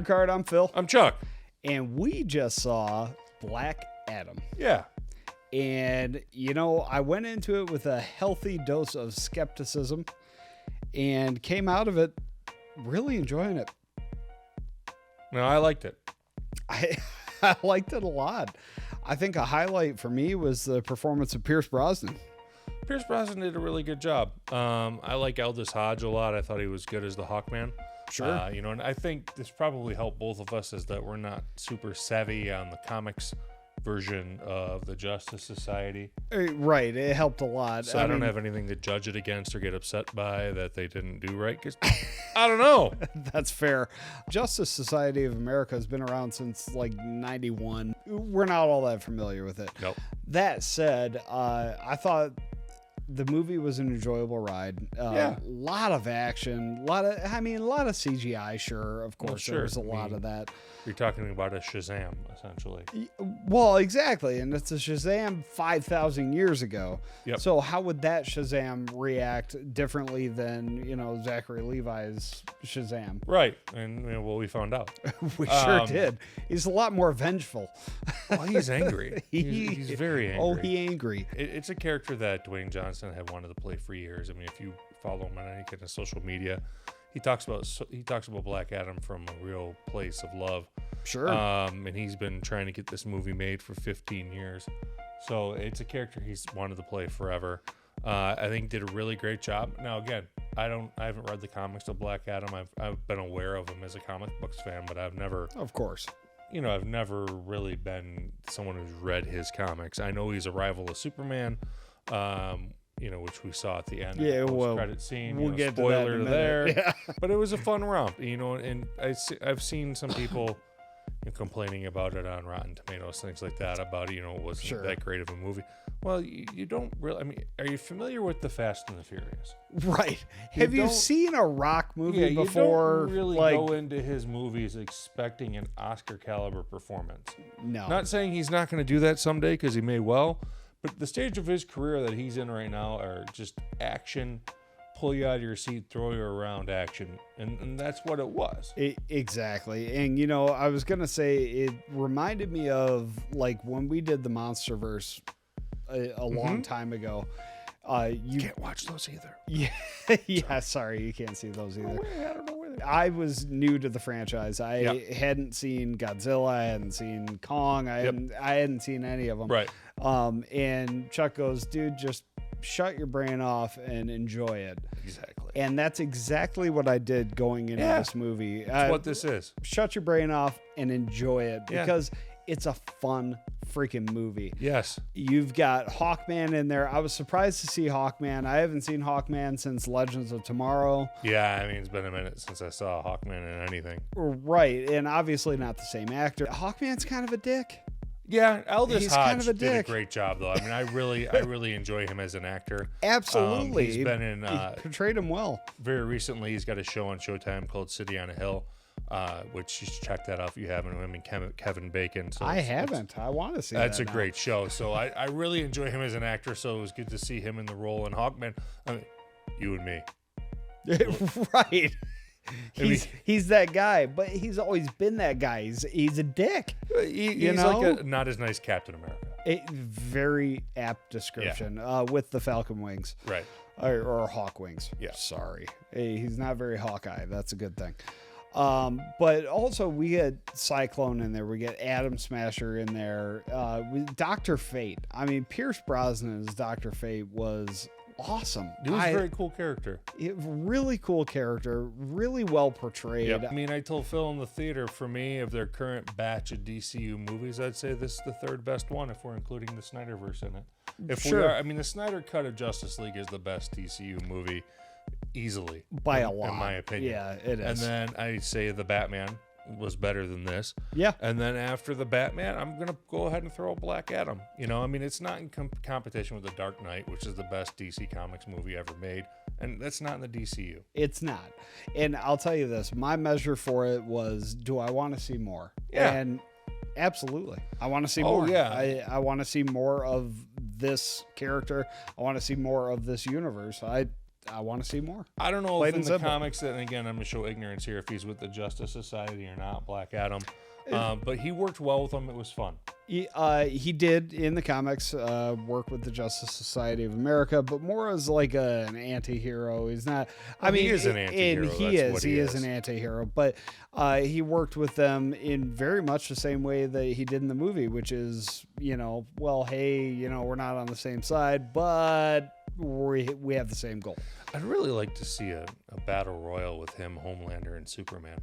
Nerd Card. I'm Phil. I'm Chuck. And we just saw Black Adam. Yeah. And, I went into it with a healthy dose of skepticism and came out of it really enjoying it. No, I liked it. I liked it a lot. I think a highlight for me was the performance of Pierce Brosnan. Pierce Brosnan did a really good job. I like Aldous Hodge a lot. I thought he was good as the Hawkman. Sure. And I think this probably helped both of us is that we're not super savvy on the comics version of the Justice Society. Right. It helped a lot. So I don't have anything to judge it against or get upset by that they didn't do right. Because I don't know. That's fair. Justice Society of America has been around since like 91. We're not all that familiar with it. Nope. That said, I thought the movie was an enjoyable ride. A lot of action, a lot of CGI. Sure, of course, there was a lot of that. You're talking about a Shazam, essentially. Well, exactly, and it's a Shazam 5,000 years ago. Yep. So how would that Shazam react differently than Zachary Levi's Shazam? Right, and we found out. We sure did. He's a lot more vengeful. Well, he's angry. He's very angry. Oh, he angry. It's a character that Dwayne Johnson had wanted to play for years. I mean, if you follow him on any kind of social media, he talks about Black Adam from a real place of love. Sure. And he's been trying to get this movie made for 15 years. So it's a character he's wanted to play forever. I think did a really great job. Now again, I haven't read the comics of Black Adam. I've been aware of him as a comic books fan, but I've never, of course, I've never really been someone who's read his comics. I know he's a rival of Superman. Which we saw at the end. Yeah, of the credit scene. We'll get spoiler to that there. Yeah. But it was a fun romp, and I've seen some people complaining about it on Rotten Tomatoes, things like that, about it wasn't that great of a movie. Well, you don't really. I mean, are you familiar with the Fast and the Furious? Right. Have you seen a Rock movie before? You don't really go into his movies expecting an Oscar caliber performance. No. Not saying he's not going to do that someday, because he may well. But the stage of his career that he's in right now are just action, pull you out of your seat, throw you around action. And that's what it was. Exactly. And, I was going to say, it reminded me of like when we did the Monsterverse a long time ago. You can't watch those either. Yeah. Sorry, you can't see those either. I don't know where they are. I was new to the franchise. I hadn't seen Godzilla. I hadn't seen Kong. I hadn't seen any of them. Right. And Chuck goes, dude, just shut your brain off and enjoy it. Exactly. And that's exactly what I did going into this movie. That's what this is. Shut your brain off and enjoy it because it's a fun freaking movie. Yes. You've got Hawkman in there. I was surprised to see Hawkman. I haven't seen Hawkman since Legends of Tomorrow. Yeah, I mean, it's been a minute since I saw Hawkman in anything. Right, and obviously not the same actor. Hawkman's kind of a dick. Yeah, Aldous Hodge kind of a did a dick. great job, though. I mean, I really enjoy him as an actor. Absolutely. He's been in... he portrayed him well. Very recently, he's got a show on Showtime called City on a Hill, which you should check that out if you haven't. Him and Kevin Bacon. So I haven't. I want to see that's that a great show. So I really enjoy him as an actor, so it was good to see him in the role in Hawkman. I mean, you and me. Right. He's that guy, but he's always been that guy. He's a dick. He's like a not as nice Captain America. A very apt description with the Falcon wings. Right. Or Hawk wings. Yeah. Sorry. He's not very Hawkeye. That's a good thing. But also we had Cyclone in there. We get Atom Smasher in there. Dr. Fate. I mean, Pierce Brosnan as Dr. Fate was awesome. He was a very cool character. Really cool character. Really well portrayed. Yep. I mean, I told Phil in the theater, for me, of their current batch of DCU movies, I'd say this is the third best one if we're including the Snyderverse in it. The Snyder Cut of Justice League is the best DCU movie easily. By a lot. In my opinion. Yeah, it is. And then I say the Batman was better than this. Yeah. And then after the Batman, I'm going to go ahead and throw Black Adam. I mean, it's not in competition with The Dark Knight, which is the best DC Comics movie ever made. And that's not in the DCU. It's not. And I'll tell you this, my measure for it was, do I want to see more? Yeah. And absolutely. I want to see more. Yeah. I want to see more of this character. I want to see more of this universe. I want to see more. I don't know Plain if in and the simple. comics, and again, I'm going to show ignorance here, if he's with the Justice Society or not, Black Adam. But he worked well with them. It was fun. He did in the comics work with the Justice Society of America, but more as like an anti-hero. He's not. I mean, he is an anti-hero. And he is an anti-hero. But he worked with them in very much the same way that he did in the movie, which is, well, hey, we're not on the same side, but we have the same goal. I'd really like to see a battle royal with him, Homelander, and Superman.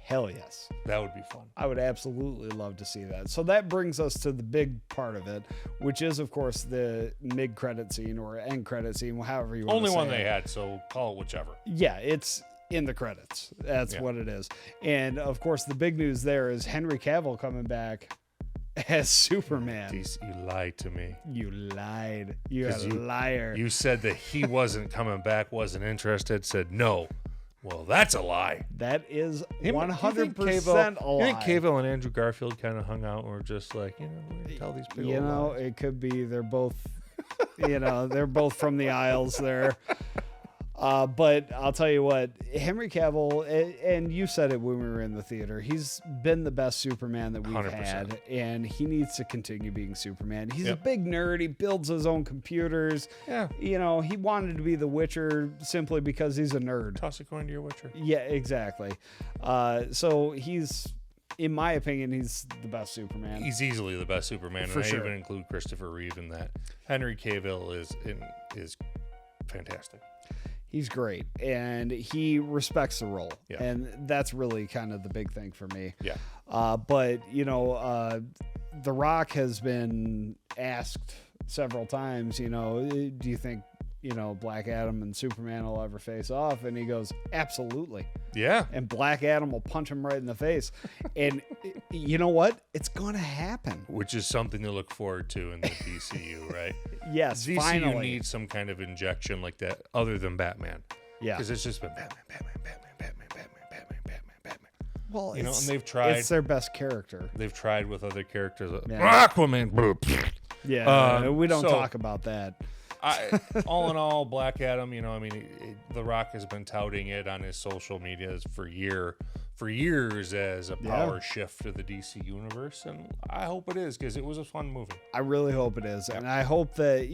Hell yes. That would be fun. I would absolutely love to see that. So that brings us to the big part of it, which is, of course, the mid-credit scene or end credit scene, however you want to say it. Only one they had, so call it whichever. Yeah, it's in the credits. That's what it is. And, of course, the big news there is Henry Cavill coming back as Superman. Jeez, you lied to me. You lied. You're a liar. You said that he wasn't coming back, wasn't interested, said no. Well, that's a lie. That is 100% a lie. You think Cavill and Andrew Garfield kind of hung out and were just like, we're going to tell these people lies. It could be they're both, they're both from the Isles there. But I'll tell you what, Henry Cavill, and you said it when we were in the theater, he's been the best Superman that we've 100%. Had, and he needs to continue being Superman. He's a big nerd. He builds his own computers. Yeah. He wanted to be the Witcher simply because he's a nerd. Toss a coin to your Witcher. Yeah, exactly. So he's, in my opinion, he's the best Superman. He's easily the best Superman. For sure. I even include Christopher Reeve in that. Henry Cavill is fantastic. He's great, and he respects the role, Yeah. and that's really kind of the big thing for me. Yeah. But, The Rock has been asked several times, do you think, Black Adam and Superman will ever face off? And he goes, absolutely. Yeah. And Black Adam will punch him right in the face. And you know what? It's going to happen. Which is something to look forward to in the DCU, right? Yes, DCU finally. needs some kind of injection like that other than Batman. Yeah. Because it's just been Batman. Well, and they've tried. It's their best character. They've tried with other characters. Yeah. Aquaman. Yeah, we don't talk about that. All in all, Black Adam, The Rock has been touting it on his social medias for years as a power shift to the DC Universe, and I hope it is, because it was a fun movie. I really hope it is, and I hope that,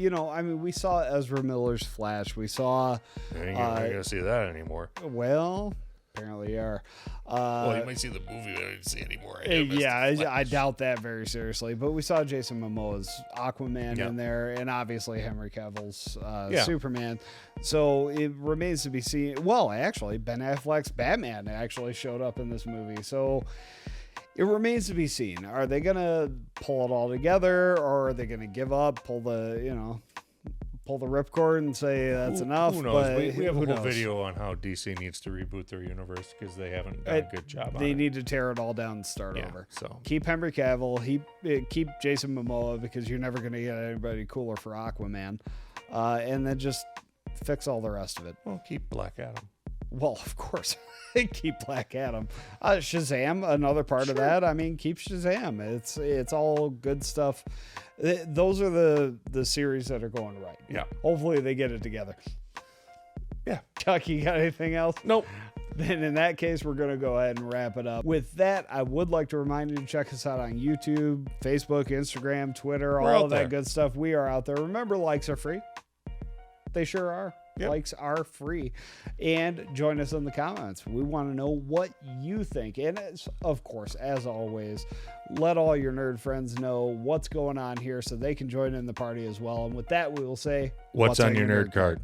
we saw Ezra Miller's Flash. We saw... You ain't going to see that anymore. Well... Apparently you are. Well, you might see the movie, but I didn't see it anymore. I doubt that very seriously. But we saw Jason Momoa's Aquaman in there, and obviously Henry Cavill's Superman. So it remains to be seen. Well, actually, Ben Affleck's Batman actually showed up in this movie. So it remains to be seen. Are they going to pull it all together, or are they going to give up, pull the ripcord and say that's enough? Who knows? But we have a whole video on how DC needs to reboot their universe because they haven't done a good job on it. They need to tear it all down and start over. So keep Henry Cavill. Keep Jason Momoa, because you're never going to get anybody cooler for Aquaman. And then just fix all the rest of it. Well, keep Black Adam. Well, of course. Keep Black Adam. Shazam, another part of that. Keep Shazam. It's all good stuff. Those are the series that are going right. Yeah. Hopefully they get it together. Yeah. Chuck, you got anything else? Nope. Then in that case, we're going to go ahead and wrap it up. With that, I would like to remind you to check us out on YouTube, Facebook, Instagram, Twitter, all of that good stuff. We are out there. Remember, likes are free. They sure are. Yep. Likes are free. And join us in the comments. We want to know what you think. And of course, as always, let all your nerd friends know what's going on here so they can join in the party as well. And with that, we will say, what's on your nerd card?